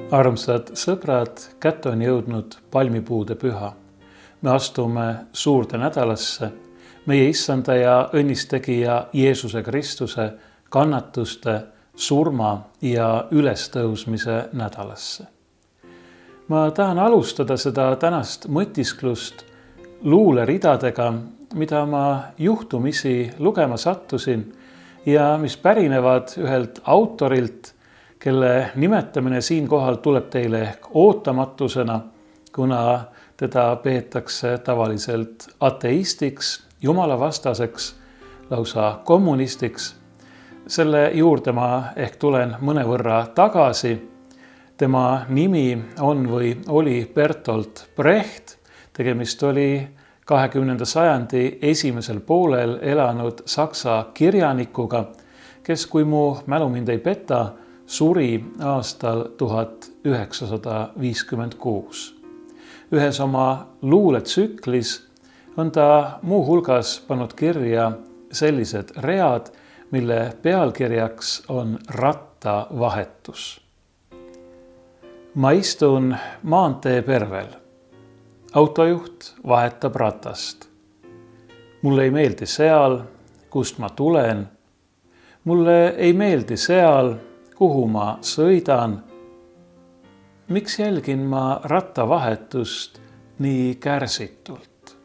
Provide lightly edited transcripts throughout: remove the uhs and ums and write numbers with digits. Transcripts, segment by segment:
Armsad sõbrad, kätte on jõudnud palmipuude püha. Me astume suurde nädalasse, meie issanda ja õnnistegija Jeesuse Kristuse kannatuste, surma ja ülestõusmise nädalasse. Ma tahan alustada seda tänast mõtisklust luuleridadega, mida ma juhtumisi lugema sattusin ja mis pärinevad ühelt autorilt, kelle nimetamine siinkohal tuleb teile ehk ootamatusena, kuna teda peetakse tavaliselt ateistiks, jumalavastaseks, lausa kommunistiks. Selle juurde ma ehk tulen mõnevõrra tagasi. Tema nimi on või oli Bertolt Brecht. Tegemist oli 20. sajandi esimesel poolel elanud saksa kirjanikuga, kes, kui mu mälu mind ei peta, suri aastal 1956. Ühes oma luuletsüklis on ta muu hulgas pannud kirja sellised read, mille pealkirjaks on rattavahetus. Ma istun maanteepervel. Autojuht vahetab ratast. Mulle ei meeldi seal, kust ma tulen. Mulle ei meeldi seal, kuhu ma sõidan. Miks jälgin ma rattavahetust nii kärsitult?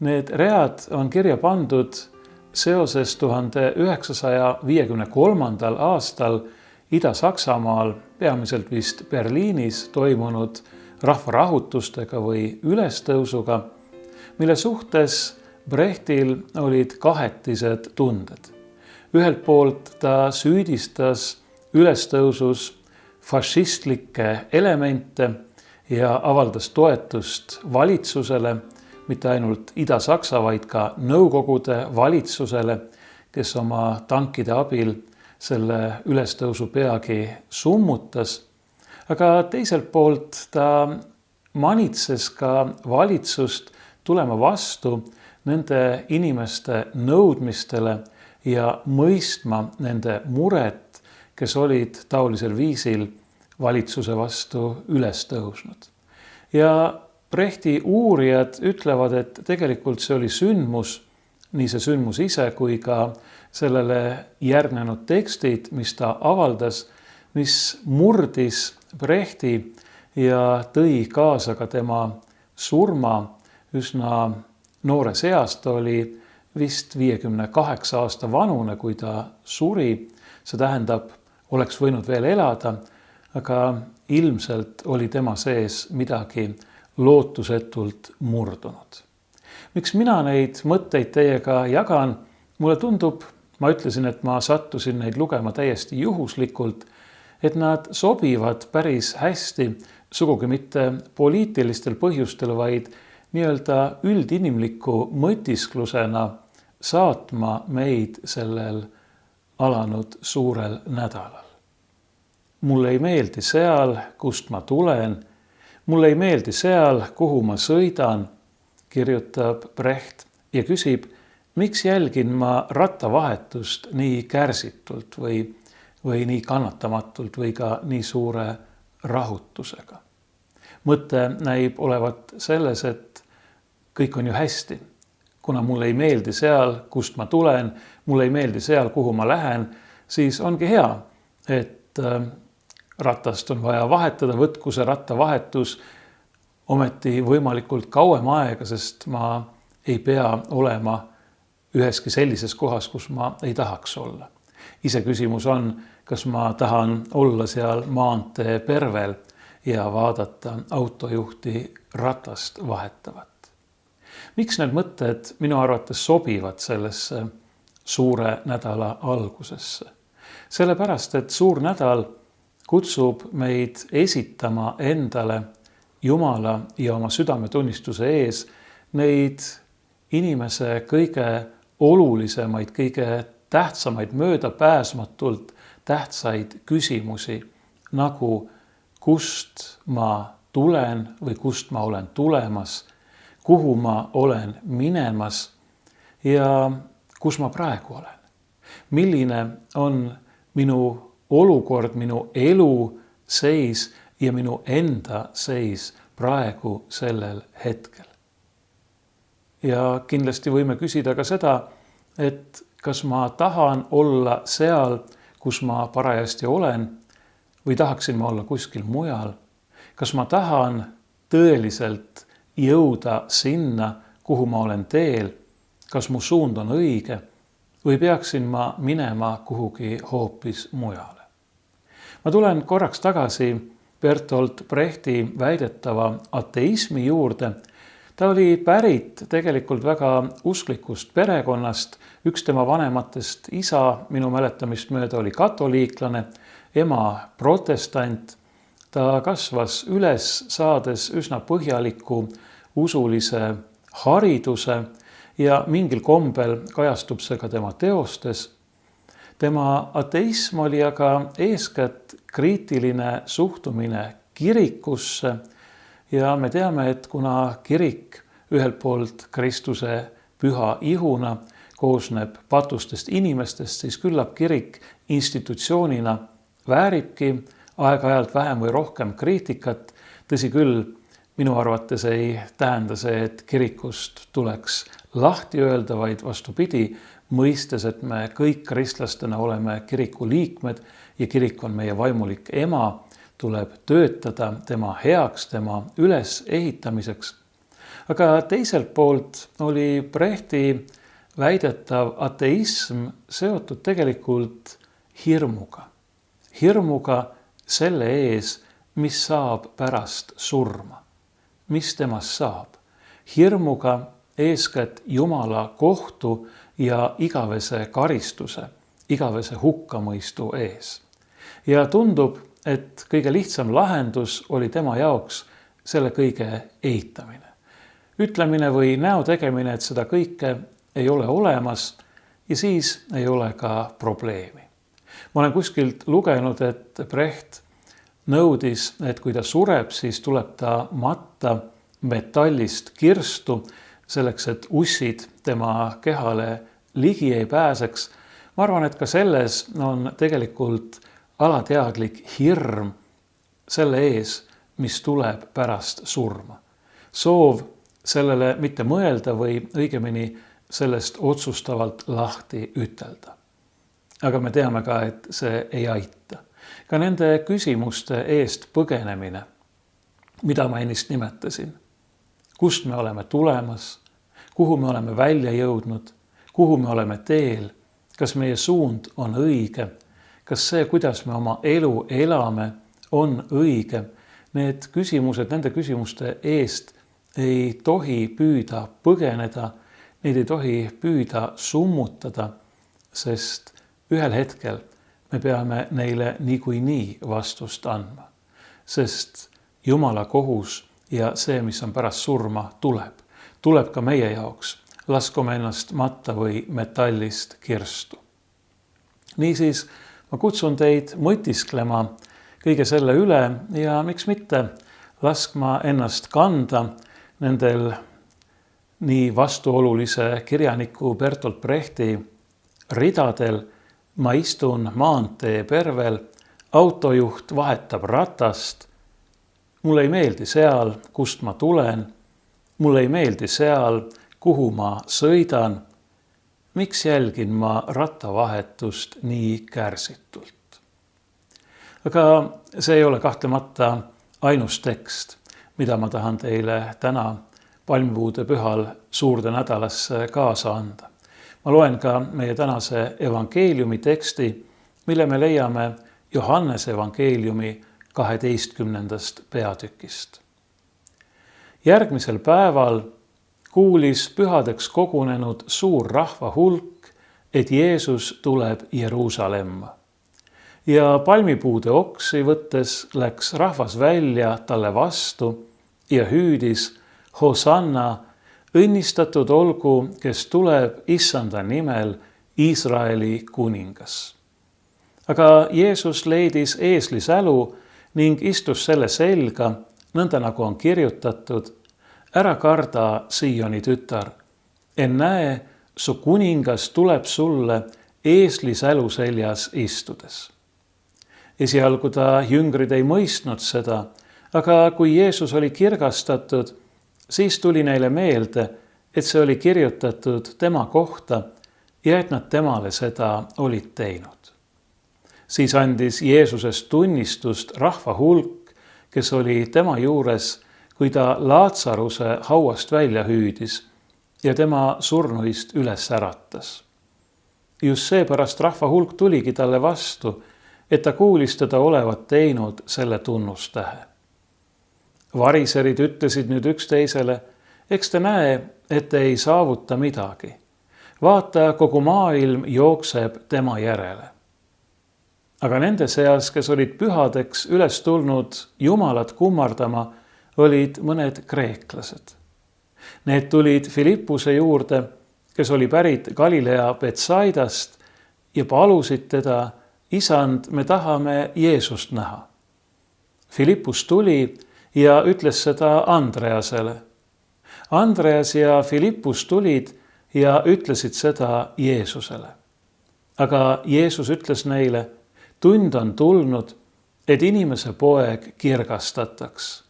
Need read on kirja pandud seoses 1953. aastal Ida-Saksamaal, peamiselt vist Berliinis toimunud rahvarahutustega või ülestõusuga, mille suhtes Brechtil olid kahetised tunded. Ühelt poolt ta süüdistas ülestõusus fašistlikke elemente ja avaldas toetust valitsusele, mitte ainult Ida-Saksa, vaid ka Nõukogude valitsusele, kes oma tankide abil selle ülestõusu peagi summutas. Aga teiselt poolt ta manitses ka valitsust tulema vastu nende inimeste nõudmistele ja mõistma nende muret, kes olid taolisel viisil valitsuse vastu üles tõusnud. Ja Brechti uurijad ütlevad, et tegelikult see oli sündmus, nii see sündmus ise kui ka sellele järgnenud tekstid, mis ta avaldas, mis murdis Brechti ja tõi kaasa ka tema surma üsna noores eas. Ta oli vist 58 aasta vanune, kui ta suri. See tähendab, oleks võinud veel elada, aga ilmselt oli tema sees midagi lootusetult murdunud. Miks mina neid mõtteid teiega jagan? Mulle tundub, ma ütlesin, et ma sattusin neid lugema täiesti juhuslikult, et nad sobivad päris hästi, sugugi mitte poliitilistel põhjustel, vaid nii-öelda üldinimliku mõtisklusena saatma meid sellel alanud suurel nädalal. Mulle ei meeldi seal, kust ma tulen. Mulle ei meeldi seal, kuhu ma sõidan, kirjutab Brecht ja küsib, miks jälgin ma rattavahetust nii kärsitult või nii kannatamatult või ka nii suure rahutusega. Mõte näib olevat selles, et kõik on ju hästi. Kuna mulle ei meeldi seal, kust ma tulen, mulle ei meeldi seal, kuhu ma lähen, siis ongi hea, et ratast on vaja vahetada, võtku see rattavahetus ometi võimalikult kauem aega, sest ma ei pea olema üheski sellises kohas, kus ma ei tahaks olla. Iseküsimus on, kas ma tahan olla seal maanteepervel ja vaadata autojuhti ratast vahetavat. Miks need mõtted minu arvates sobivad sellesse suure nädala algusesse? Sellepärast, et suur nädal kutsub meid esitama endale Jumala ja oma südametunnistuse ees neid inimese kõige olulisemaid, kõige tähtsamaid, möödapääsmatult tähtsaid küsimusi, nagu kust ma tulen või kust ma olen tulemas, kuhu ma olen minemas ja kus ma praegu olen. Milline on minu olukord, minu elu seis ja minu enda seis praegu sellel hetkel. Ja kindlasti võime küsida ka seda, et kas ma tahan olla seal, kus ma parajasti olen, või tahaksin ma olla kuskil mujal. Kas ma tahan tõeliselt jõuda sinna, kuhu ma olen teel, kas mu suund on õige või peaksin ma minema kuhugi hoopis mujale. Ma tulen korraks tagasi Bertolt Brechti väidetava ateismi juurde. Ta oli pärit tegelikult väga usklikust perekonnast. Üks tema vanematest isa minu mäletamist mööda oli katoliiklane, ema protestant. Ta kasvas üles saades üsna põhjaliku usulise hariduse ja mingil kombel kajastub see ka tema teostes. Tema ateism oli aga eeskätt kriitiline suhtumine kirikusse ja me teame, et kuna kirik ühelt poolt Kristuse püha ihuna koosneb patustest inimestest, siis küllap kirik institutsioonina vääribki aeg-ajalt vähem või rohkem kriitikat. Tõsi küll, minu arvates ei tähenda see, et kirikust tuleks lahti öelda, vaid vastupidi, mõistes, et me kõik kristlastena oleme kiriku liikmed ja kirik on meie vaimulik ema, tuleb töötada tema heaks, tema ülesehitamiseks. Aga teiselt poolt oli Brechti väidetav ateism seotud tegelikult hirmuga. Hirmuga selle ees, mis saab pärast surma, mis temast saab. Hirmuga eeskätt Jumala kohtu ja igavese karistuse, igavese hukkamõistu ees. Ja tundub, et kõige lihtsam lahendus oli tema jaoks selle kõige eitamine. Ütlemine või näo tegemine, et seda kõike ei ole olemas ja siis ei ole ka probleemi. Ma olen kuskilt lugenud, et Brecht nõudis, et kui ta sureb, siis tuleb ta matta metallist kirstu, selleks, et ussid tema kehale ligi ei pääseks. Ma arvan, et ka selles on tegelikult alateadlik hirm selle ees, mis tuleb pärast surma. Soov sellele mitte mõelda või õigemini sellest otsustavalt lahti ütelda. Aga me teame ka, et see ei aita. Ka nende küsimuste eest põgenemine, mida ma ennist nimetasin. Kust me oleme tulemas, kuhu me oleme välja jõudnud, kuhu me oleme teel, kas meie suund on õige, kas see, kuidas me oma elu elame, on õige. Need küsimused, nende küsimuste eest ei tohi püüda põgeneda, neid ei tohi püüda summutada, sest ühel hetkel me peame neile niikuinii vastust andma, sest Jumala kohus ja see, mis on pärast surma, tuleb ka meie jaoks. Laskume ennast matta või metallist kirstu. Niisiis, ma kutsun teid mõtisklema kõige selle üle ja miks mitte laskma ennast kanda nendel nii vastuolulise kirjaniku Bertolt Brechti ridadel. Ma istun maantee pervel, autojuht vahetab ratast. Mulle ei meeldi seal, kust ma tulen. Mulle ei meeldi seal, kuhu ma sõidan. Miks jälgin ma rattavahetust nii kärsitult? Aga see ei ole kahtlemata ainus tekst, mida ma tahan teile täna palmipuude pühal suurde nädalasse kaasa anda. Ma loen ka meie tänase evangeeliumi teksti, mille me leiame Johannese evangeeliumi 12. peatükist. Järgmisel päeval kuulis pühadeks kogunenud suur rahva hulk, et Jeesus tuleb Jeruusalemma. Ja palmipuude oksi võttes läks rahvas välja talle vastu ja hüüdis: Hosanna, õnnistatud olgu, kes tuleb Issanda nimel, Iisraeli kuningas. Aga Jeesus leidis eeslisälu ning istus selle selga, nõnda nagu on kirjutatud: ära karda, Sioni tütar, ennäe, su kuningas tuleb sulle eeslisälu seljas istudes. Esialgu ta jüngrid ei mõistnud seda, aga kui Jeesus oli kirgastatud, siis tuli neile meelde, et see oli kirjutatud tema kohta ja et nad temale seda olid teinud. Siis andis Jeesusest tunnistust rahva hulk, kes oli tema juures, kui ta Laatsaruse hauast välja hüüdis ja tema surnuist üles äratas. Just seepärast rahva hulk tuligi talle vastu, et ta kuulis teda olevat teinud selle tunnustähe. Variserid ütlesid nüüd üksteisele, eks te näe, et ei saavuta midagi. Vaata, kogu maailm jookseb tema järele. Aga nende seas, kes olid pühadeks üles tulnud Jumalat kummardama, olid mõned kreeklased. Need tulid Filippuse juurde, kes oli pärit Galilea Betsaidast ja palusid teda, Isand, me tahame Jeesust näha. Filippus tuli ja ütles seda Andreasele. Andreas ja Filippus tulid ja ütlesid seda Jeesusele. Aga Jeesus ütles neile, tund on tulnud, et inimese poeg kirgastataks.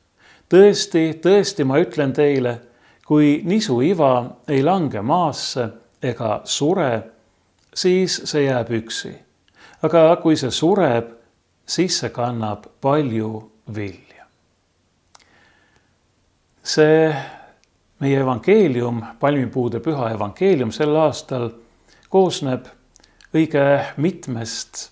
Tõesti, tõesti, ma ütlen teile, kui nisuiva ei lange maasse ega sure, siis see jääb üksi. Aga kui see sureb, siis see kannab palju vilja. See meie evangeelium, palmipuude püha evangeelium sel aastal koosneb õige mitmest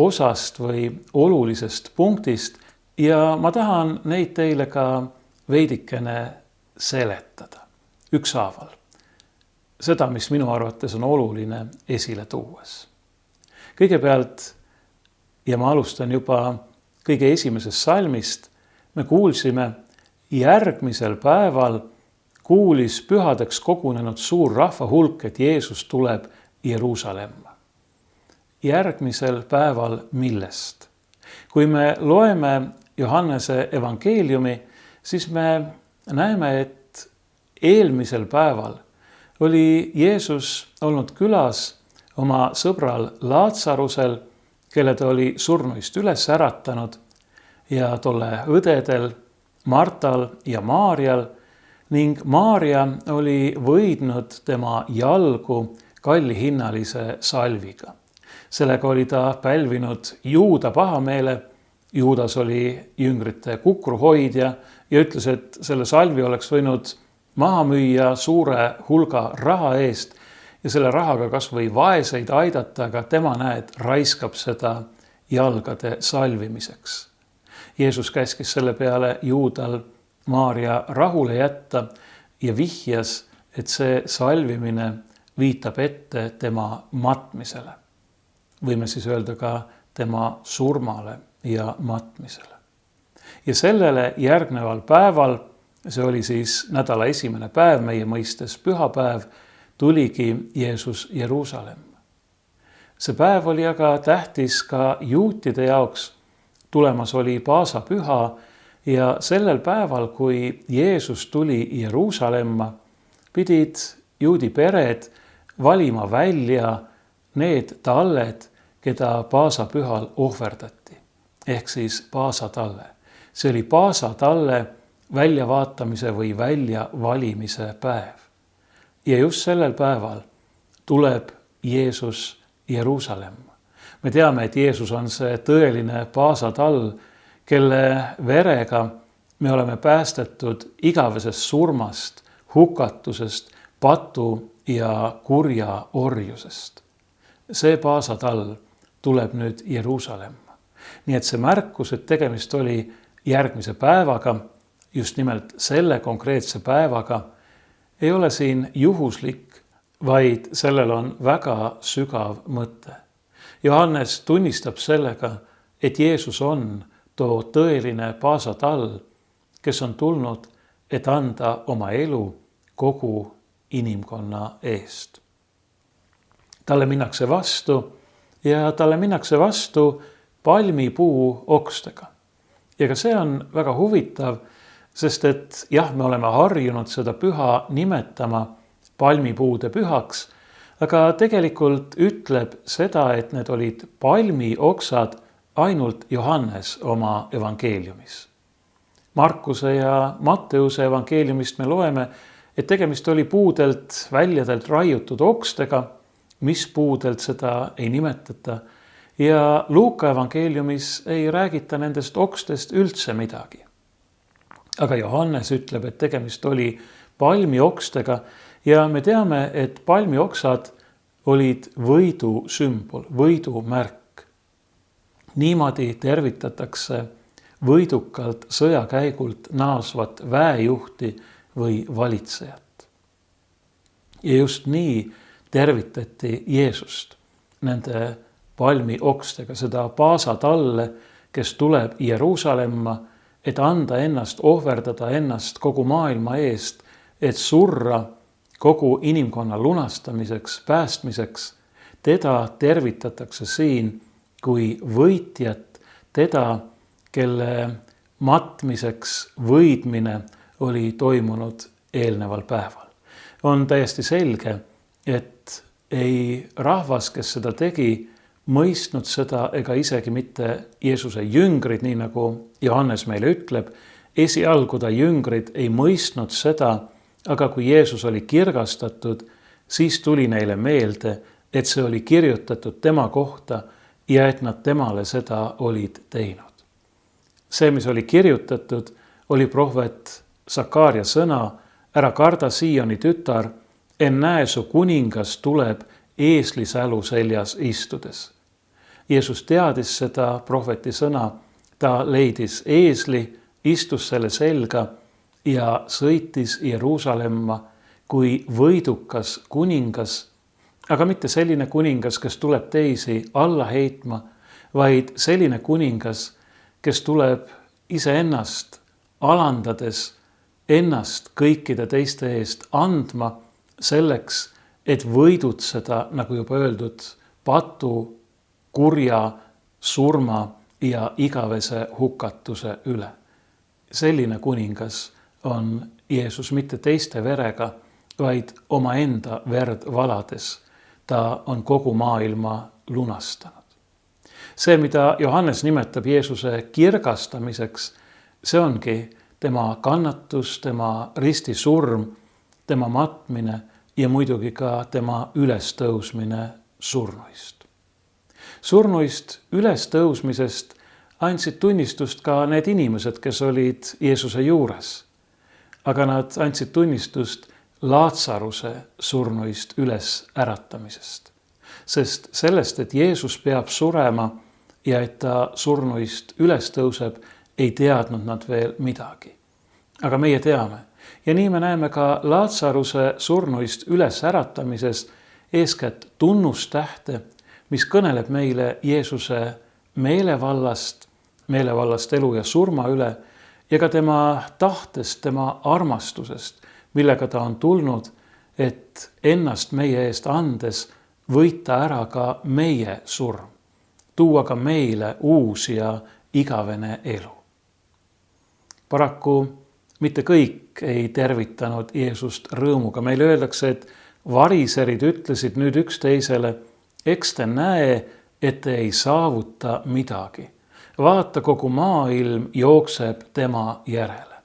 osast või olulisest punktist ja ma tahan neid teile ka veidikene seletada ükshaaval. Seda, mis minu arvates on oluline esile tuues. Kõigepealt, ja ma alustan juba kõige esimesest salmist, me kuulsime, järgmisel päeval kuulis pühadeks kogunenud suur rahva hulk, et Jeesus tuleb Jeruusalemma. Järgmisel päeval millest? Kui me loeme Johannese evangeeliumi, siis me näeme, et eelmisel päeval oli Jeesus olnud külas oma sõbral Laatsarusel, kelle ta oli surnuist üles äratanud, ja tolle õdedel Martal ja Maarjal, ning Maarja oli võidnud tema jalgu kallihinnalise salviga. Sellega oli ta pälvinud Juuda pahameele. Juudas oli jüngrite kukruhoidja ja ütles, et selle salvi oleks võinud maha müüa suure hulga raha eest ja selle rahaga kas või vaeseid aidata, aga tema, näed, raiskab seda jalgade salvimiseks. Jeesus käskis selle peale Juudal Maarja rahule jätta ja vihjas, et see salvimine viitab ette tema matmisele. Võime siis öelda ka tema surmale ja matmisele. Ja sellele järgneval päeval, see oli siis nädala esimene päev, meie mõistes pühapäev, tuligi Jeesus Jeruusalemma. See päev oli aga tähtis ka juutide jaoks. Tulemas oli paasapüha ja sellel päeval, kui Jeesus tuli Jeruusalemma, pidid juudi pered valima välja need talled, keda paasapühal ohverdati, ehk siis paasatalle. See oli paasatalle väljavaatamise või väljavalimise päev. Ja just sellel päeval tuleb Jeesus Jeruusalemma. Me teame, et Jeesus on see tõeline paasatall, kelle verega me oleme päästetud igavesest surmast, hukatusest, patu ja kurja orjusest. See paasatall tuleb nüüd Jeruusalemma. Nii et see märkus, et tegemist oli järgmise päevaga, just nimelt selle konkreetse päevaga, ei ole siin juhuslik, vaid sellel on väga sügav mõte. Johannes tunnistab sellega, et Jeesus on too tõeline paasatall, kes on tulnud, et anda oma elu kogu inimkonna eest. Talle minnakse vastu ja talle minnakse vastu palmipuu okstega. Ja ka see on väga huvitav, sest et jah, me oleme harjunud seda püha nimetama palmipuude pühaks, aga tegelikult ütleb seda, et need olid palmioksad, ainult Johannes oma evangeeliumis. Markuse ja Matteuse evangeeliumist me loeme, et tegemist oli puudelt väljadelt raiutud okstega, mis puudelt seda ei nimetata, ja Luuka evangeeliumis ei räägita nendest okstest üldse midagi. Aga Johannes ütleb, et tegemist oli palmiokstega ja me teame, et palmioksad olid võidu sümbol, võidu märk. Niimoodi tervitatakse võidukalt sõjakäigult naasvat väejuhti või valitsejat. Ja just nii tervitati Jeesust nende palmiokstega, seda paasatalle, kes tuleb Jeruusalemma, et anda ennast, ohverdada ennast kogu maailma eest, et surra kogu inimkonna lunastamiseks, päästmiseks. Teda tervitatakse siin kui võitjat, teda, kelle matmiseks võidmine oli toimunud eelneval päeval. On täiesti selge, et ei rahvas, kes seda tegi, mõistnud seda ega isegi mitte Jeesuse jüngrid, nii nagu Johannes meile ütleb. Esialgu ta jüngrid ei mõistnud seda, aga kui Jeesus oli kirgastatud, siis tuli neile meelde, et see oli kirjutatud tema kohta ja et nad temale seda olid teinud. See, mis oli kirjutatud, oli prohvet Sakaaria sõna: ära karda, Sioni tütar, ennäe, su kuningas tuleb eeslisälu seljas istudes. Jeesus teadis seda prohveti sõna, ta leidis eesli, istus selle selga ja sõitis Jeruusalemma kui võidukas kuningas, aga mitte selline kuningas, kes tuleb teisi alla heitma, vaid selline kuningas, kes tuleb iseennast alandades, ennast kõikide teiste eest andma selleks, et võidutseda, nagu juba öeldud, patu, kurja, surma ja igavese hukatuse üle. Selline kuningas on Jeesus mitte teiste verega, vaid omaenda verd valades. Ta on kogu maailma lunastanud. See, mida Johannes nimetab Jeesuse kirgastamiseks, see ongi tema kannatus, tema ristisurm, tema matmine ja muidugi ka tema ülestõusmine surnuist. Surnuist ülestõusmisest andsid tunnistust ka need inimesed, kes olid Jeesuse juures. Aga nad andsid tunnistust Laatsaruse surnuist üles äratamisest. Sest sellest, et Jeesus peab surema ja et ta surnuist üles tõuseb, ei teadnud nad veel midagi. Aga meie teame. Ja nii me näeme ka Laatsaruse surnuist üles äratamises eeskätt tunnustähte, mis kõneleb meile Jeesuse meelevallast elu ja surma üle ja ka tema tahtest, tema armastusest, millega ta on tulnud, et ennast meie eest andes võita ära ka meie surm, tuua ka meile uus ja igavene elu. Paraku mitte kõik ei tervitanud Jeesust rõõmuga. Meile öeldakse, et variserid ütlesid nüüd üksteisele: eks te näe, et te ei saavuta midagi. Vaata, kogu maailm jookseb tema järele.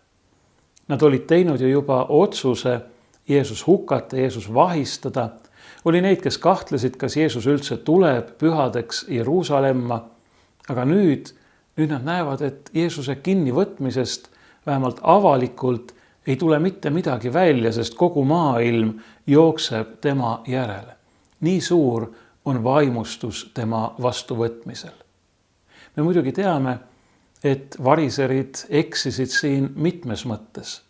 Nad olid teinud ju juba otsuse Jeesus hukata, Jeesus vahistada. Oli neid, kes kahtlesid, kas Jeesus üldse tuleb pühadeks Jeruusalemma. Aga nüüd nad näevad, et Jeesuse kinnivõtmisest vähemalt avalikult ei tule mitte midagi välja, sest kogu maailm jookseb tema järele. Nii suur on vaimustus tema vastuvõtmisel. Me muidugi teame, et variserid eksisid siin mitmes mõttes.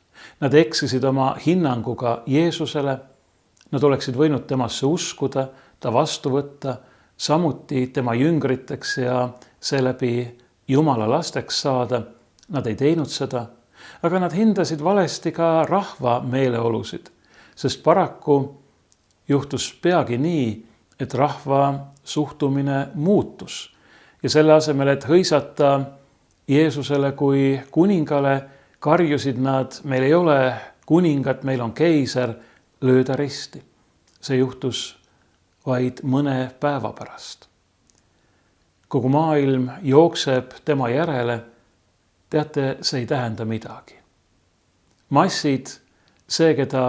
Nad eksisid oma hinnanguga Jeesusele, nad oleksid võinud temasse uskuda, ta vastu võtta, samuti tema jüngriteks ja seeläbi Jumala lasteks saada. Nad ei teinud seda, aga nad hindasid valesti ka rahva meeleolusid, sest paraku juhtus peagi nii, et rahva suhtumine muutus ja selle asemel, et hõisata Jeesusele kui kuningale, karjusid nad: meil ei ole kuningat, meil on keiser, lööda risti. See juhtus vaid mõne päeva pärast. kogu maailm jookseb tema järele, teate, see ei tähenda midagi. Massid, see, keda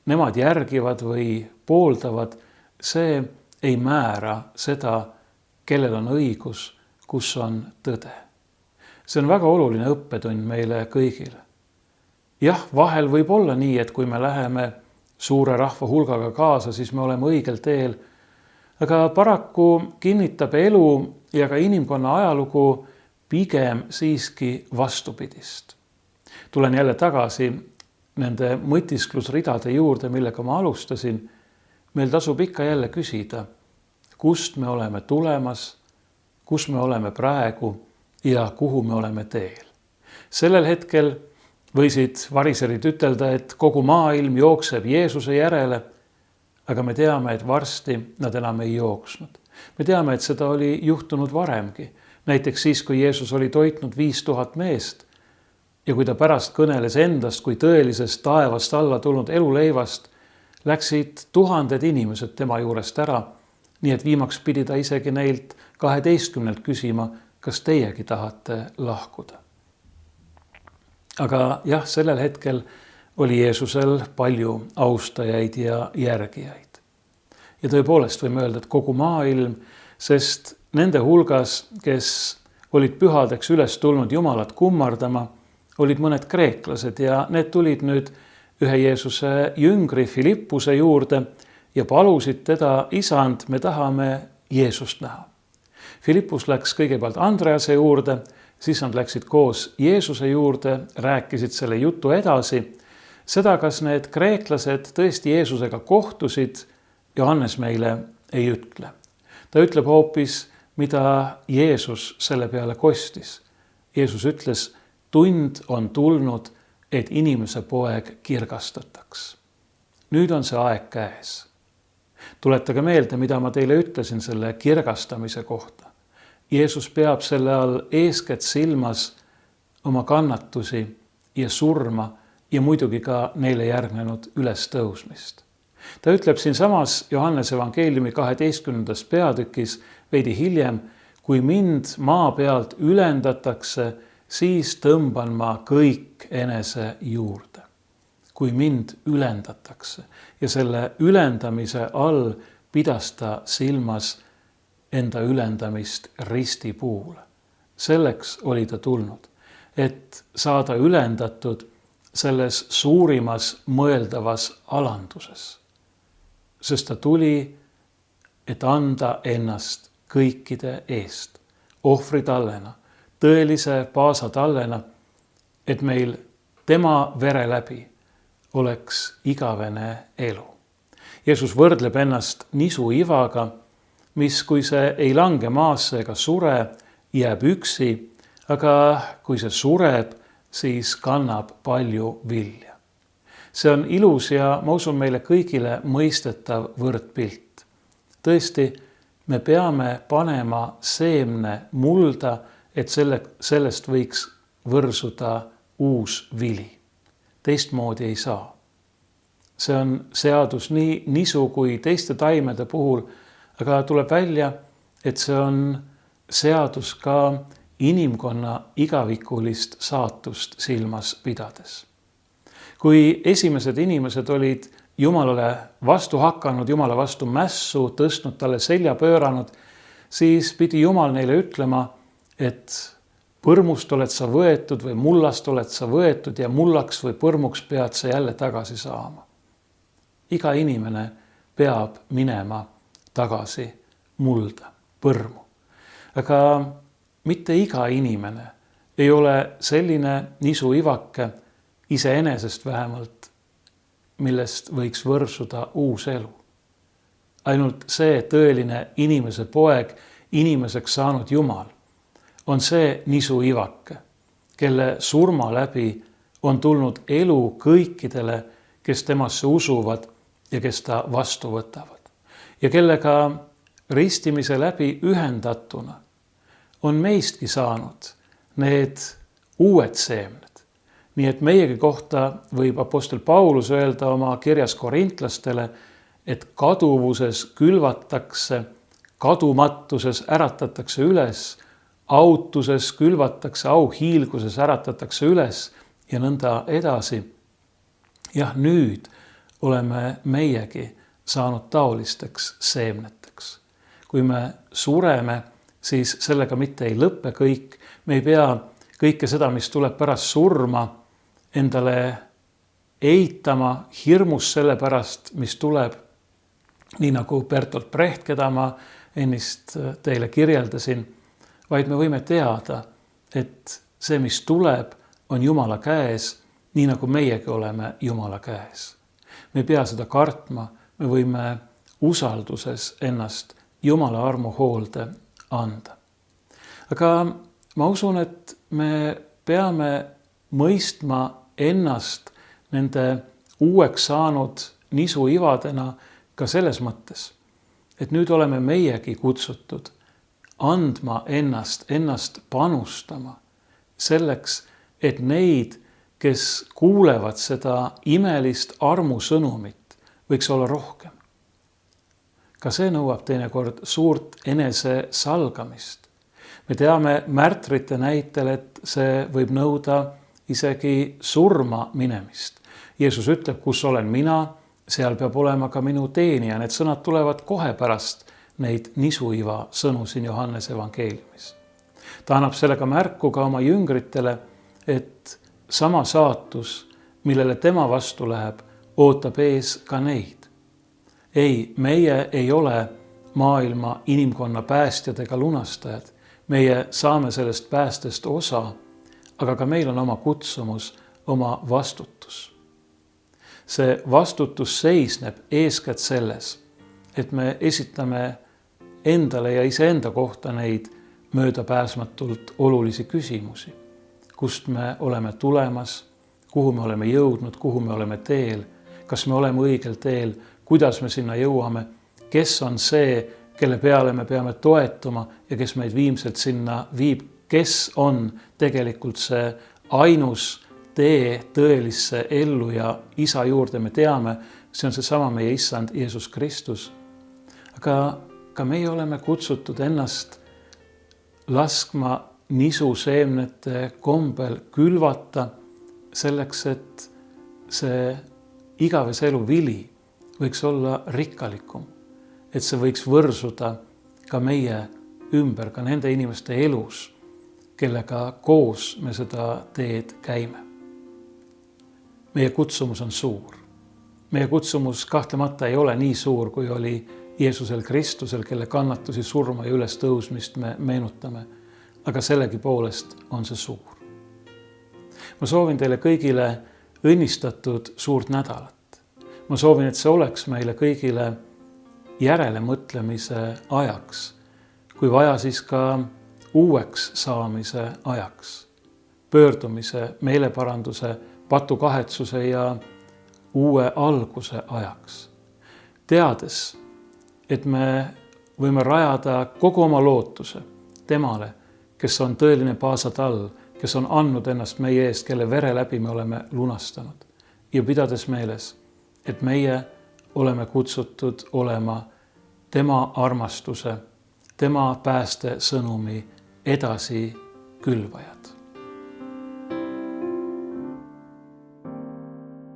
nemad järgivad või pooldavad, see ei määra seda, kellel on õigus, kus on tõde. See on väga oluline õppetund meile kõigile. Jah, vahel võib olla nii, et kui me läheme suure rahva hulgaga kaasa, siis me oleme õigel teel. Aga paraku kinnitab elu ja ka inimkonna ajalugu pigem siiski vastupidist. Tulen jälle tagasi nende mõtisklusridade juurde, millega ma alustasin. Meil tasub ikka jälle küsida, kust me oleme tulemas, kus me oleme praegu ja kuhu me oleme teel. Sellel hetkel võisid variserid ütelda, et kogu maailm jookseb Jeesuse järele, aga me teame, et varsti nad enam ei jooksnud. Me teame, et seda oli juhtunud varemgi. Näiteks siis, kui Jeesus oli toitnud 5000 meest ja kui ta pärast kõneles endast kui tõelisest taevast alla tulnud eluleivast, läksid 1000 inimesed tema juurest ära, nii et viimaks pidi ta isegi neilt 12 küsima, kas teiegi tahate lahkuda. Aga jah, sellel hetkel oli Jeesusel palju austajaid ja järgijaid. Ja tõepoolest võime öelda, et kogu maailm, sest nende hulgas, kes olid pühadeks üles tulnud Jumalat kummardama, olid mõned kreeklased ja need tulid nüüd ühe Jeesuse jüngri Filippuse juurde ja palusid teda, isand, me tahame Jeesust näha. Filippus läks kõigepealt Andrease juurde, siis nad läksid koos Jeesuse juurde, rääkisid selle jutu edasi. Seda, kas need kreeklased tõesti Jeesusega kohtusid, Johannes meile ei ütle. Ta ütleb hoopis, mida Jeesus selle peale kostis. Jeesus ütles, tund on tulnud, et inimese poeg kirgastataks. Nüüd on see aeg käes. Tuletage meelde, mida ma teile ütlesin selle kirgastamise kohta. Jeesus peab selle all eeskätt silmas oma kannatusi ja surma ja muidugi ka neile järgnenud ülestõusmist. Ta ütleb siinsamas Johannese evangeeliumi 12. peatükis veidi hiljem, kui mind maa pealt ülendatakse, siis tõmban ma kõik enese juurde. Kui mind ülendatakse ja selle ülendamise all pidas ta silmas enda ülendamist risti puule. Selleks oli ta tulnud, et saada ülendatud selles suurimas mõeldavas alanduses. Sest ta tuli, et anda ennast kõikide eest, ohvritallena, tõelise paasatallena, et meil tema vere läbi oleks igavene elu. Jeesus võrdleb ennast nisuivaga, mis kui see ei lange maasse ega sure, jääb üksi, aga kui see sureb, siis kannab palju vilja. See on ilus ja ma usun meile kõigile mõistetav võrdpilt. Tõesti, me peame panema seemne mulda, et sellest võiks võrsuda uus vili. Teistmoodi ei saa. See on seadus nii nisu kui teiste taimede puhul, aga tuleb välja, et see on seadus ka inimkonna igavikulist saatust silmas pidades. Kui esimesed inimesed olid Jumalale vastu hakanud, Jumala vastu mässu tõstnud, talle selja pööranud, siis pidi Jumal neile ütlema, et põrmust oled sa võetud või mullast oled sa võetud ja mullaks või põrmuks pead sa jälle tagasi saama. Iga inimene peab minema tagasi mulda, põrmu. Aga mitte iga inimene ei ole selline nisuivake, iseenesest vähemalt, millest võiks võrsuda uus elu. Ainult see tõeline inimese poeg, inimeseks saanud Jumal, on see nisuivake, kelle surma läbi on tulnud elu kõikidele, kes temasse usuvad ja kes ta vastu võtavad. Ja kellega ristimise läbi ühendatuna on meistki saanud need uued seemned. Nii et meiegi kohta võib apostel Paulus öelda oma kirjas korintlastele, et kaduvuses külvatakse, kadumatuses äratatakse üles, autuses külvatakse, auhiilguses äratatakse üles ja nõnda edasi. Jah, nüüd oleme meiegi saanud taolisteks seemneteks. Kui me sureme, siis sellega mitte ei lõppe kõik. Me ei pea kõike seda, mis tuleb pärast surma, endale eitama, hirmus selle pärast, mis tuleb. Nii nagu Bertolt Brecht, keda ma ennist teile kirjeldasin, vaid me võime teada, et see, mis tuleb, on Jumala käes, nii nagu meiegi oleme Jumala käes. Me ei pea seda kartma, me võime usalduses ennast Jumala armu hoolde anda. Aga ma usun, et me peame mõistma ennast nende uueks saanud nisuivadena ka selles mõttes, et nüüd oleme meiegi kutsutud andma ennast panustama selleks, et neid, kes kuulevad seda imelist armusõnumit, võiks olla rohkem. Ka see nõuab teinekord suurt enese salgamist. Me teame märtrite näitel, et see võib nõuda isegi surma minemist. Jeesus ütleb, kus olen mina, seal peab olema ka minu teenija. Need sõnad tulevad kohe pärast neid nisuiva sõnu siin Johannese evangeeliumis. Ta annab sellega märku ka oma jüngritele, et sama saatus, millele tema vastu läheb, ootab ees ka neid. Ei, meie ei ole maailma inimkonna päästjad ega lunastajad. Meie saame sellest päästest osa, aga ka meil on oma kutsumus, oma vastutus. See vastutus seisneb eeskätt selles, et me esitame endale ja iseenda kohta neid möödapääsmatult olulisi küsimusi. Kust me oleme tulemas, kuhu me oleme jõudnud, kuhu me oleme teel, kas me oleme õigel teel, kuidas me sinna jõuame, kes on see, kelle peale me peame toetuma ja kes meid viimselt sinna viib, kes on tegelikult see ainus tee tõelisse ellu ja isa juurde me teame, see on seesama meie issand Jeesus Kristus. Aga ka meie oleme kutsutud ennast laskma nisuseemnete kombel külvata selleks, et see igavese elu vili võiks olla rikkalikum, et see võiks võrsuda ka meie ümber, ka nende inimeste elus, kellega koos me seda teed käime. Meie kutsumus on suur. Meie kutsumus kahtlemata ei ole nii suur, kui oli Jeesusel Kristusel, kelle kannatusi, surma ja üles tõusmist me meenutame. Aga sellegi poolest on see suur. Ma soovin teile kõigile õnnistatud suurt nädalat. Ma soovin, et see oleks meile kõigile järele mõtlemise ajaks, kui vaja siis ka uueks saamise ajaks, pöördumise, meeleparanduse, patukahetsuse ja uue alguse ajaks. Teades, et me võime rajada kogu oma lootuse temale, kes on tõeline paasatall, kes on andnud ennast meie eest, kelle vere läbi me oleme lunastanud. Ja pidades meeles, et meie oleme kutsutud olema tema armastuse, tema pääste sõnumi edasi külvajad.